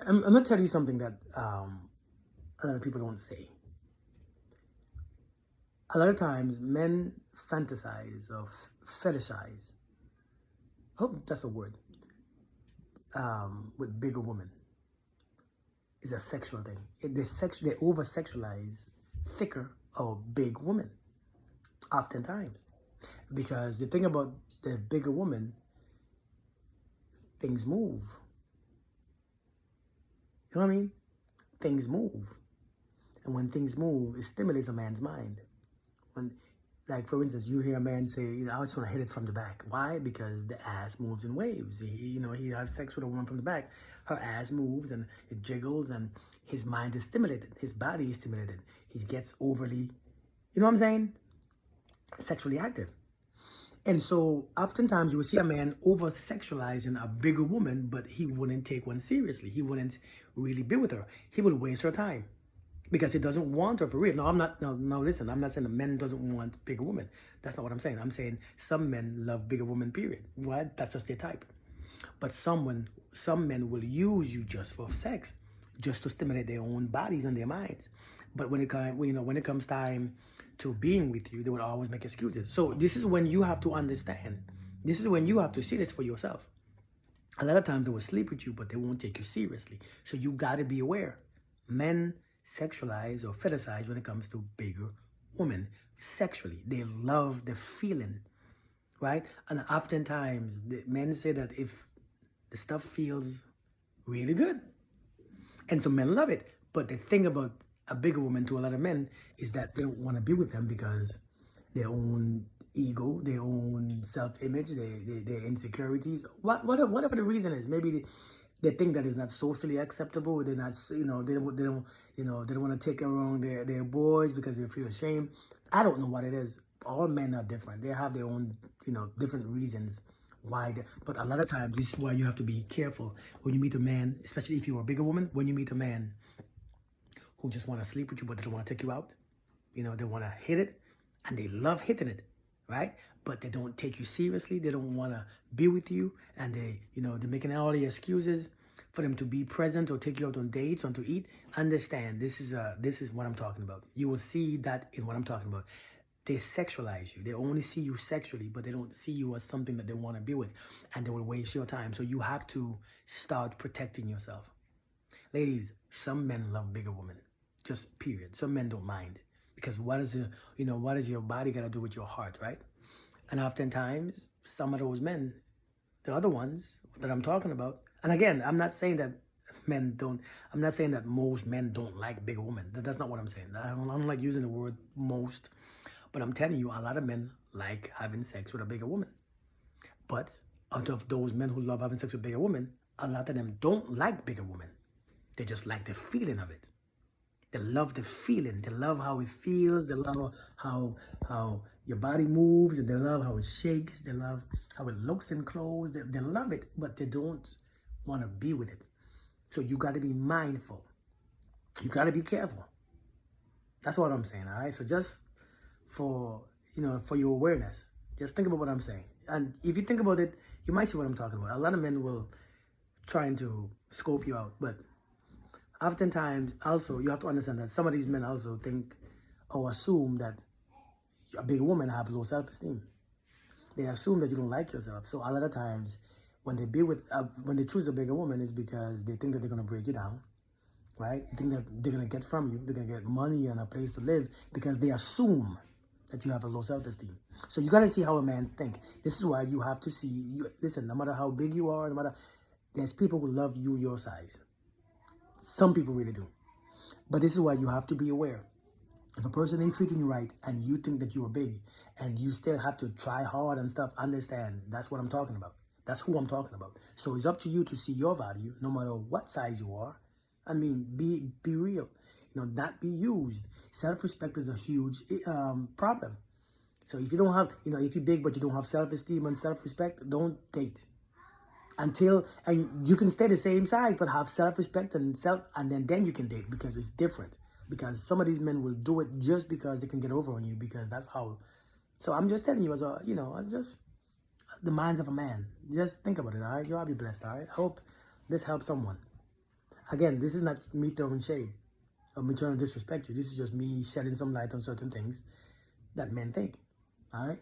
I'm going to tell you something that a lot of people don't say. A lot of times men fantasize or fetishize, hope that's a word, with bigger women. It's a sexual thing. They over sexualize thicker or big women oftentimes, because the thing about the bigger woman, things move. You know what I mean? Things move. And when things move, it stimulates a man's mind. When, like, for instance, you hear a man say, I just want to hit it from the back. Why? Because the ass moves in waves. He has sex with a woman from the back. Her ass moves and it jiggles and his mind is stimulated. His body is stimulated. He gets overly, you know what I'm saying? Sexually active. And so oftentimes you will see a man over sexualizing a bigger woman, but he wouldn't take one seriously. He wouldn't really be with her. He would waste her time because he doesn't want her for real. No, listen, I'm not saying the men doesn't want bigger women. That's not what I'm saying. I'm saying some men love bigger women, period. Why? That's just their type. But some men will use you just for sex, just to stimulate their own bodies and their minds. But when it comes time to being with you, they will always make excuses. So this is when you have to understand. This is when you have to see this for yourself. A lot of times they will sleep with you, but they won't take you seriously. So you got to be aware. Men sexualize or fetishize when it comes to bigger women sexually. They love the feeling, right? And oftentimes the men say that if the stuff feels really good, and so men love it. But the thing about a bigger woman to a lot of men is that they don't want to be with them because their own ego, their own self-image, their insecurities, whatever the reason is. Maybe they think that it's not socially acceptable. They're not, they don't want to take around their boys because they feel ashamed. I don't know what it is. All men are different. They have their own, different reasons why. But a lot of times, this is why you have to be careful when you meet a man, especially if you're a bigger woman. When you meet a man who just want to sleep with you, but they don't want to take you out. They want to hit it, and they love hitting it, right? But they don't take you seriously. They don't want to be with you, and they're making all the excuses for them to be present or take you out on dates or to eat. Understand, this is what I'm talking about. You will see that in what I'm talking about. They sexualize you. They only see you sexually, but they don't see you as something that they want to be with, and they will waste your time. So you have to start protecting yourself. Ladies, some men love bigger women. Just period. Some men don't mind, because what is your body got to do with your heart, right? And oftentimes, some of those men, the other ones that I'm talking about, and again, I'm not saying that most men don't like bigger women. That's not what I'm saying. I don't like using the word most, but I'm telling you, a lot of men like having sex with a bigger woman. But out of those men who love having sex with bigger women, a lot of them don't like bigger women. They just like the feeling of it. They love the feeling. They love how it feels. They love how your body moves, and they love how it shakes. They love how it looks in clothes. They love it, but they don't want to be with it. So you got to be mindful. You got to be careful. That's what I'm saying, all right? So just for your awareness, just think about what I'm saying. And if you think about it, you might see what I'm talking about. A lot of men will try to scope you out, but oftentimes, also, you have to understand that some of these men also think or assume that a big woman have low self-esteem. They assume that you don't like yourself. So a lot of times, when they choose a bigger woman, it's because they think that they're going to break you down, right? They think that they're going to get from you. They're going to get money and a place to live because they assume that you have a low self-esteem. So you got to see how a man think. This is why you have to see, listen, no matter how big you are, there's people who love you your size. Some people really do. But this is why you have to be aware. If a person ain't treating you right and you think that you are big and you still have to try hard and stuff, understand that's what I'm talking about. That's who I'm talking about. So it's up to you to see your value no matter what size you are. I mean, be real. Not be used. Self-respect is a huge problem. So if you don't have, if you're big but you don't have self-esteem and self-respect, don't date. And you can stay the same size, but have self-respect and then you can date, because it's different. Because some of these men will do it just because they can get over on you, because that's how. So I'm just telling you as just the minds of a man. Just think about it, all right? You'll be blessed, all right? I hope this helps someone. Again, this is not me throwing shade or me trying to disrespect you. This is just me shedding some light on certain things that men think. All right?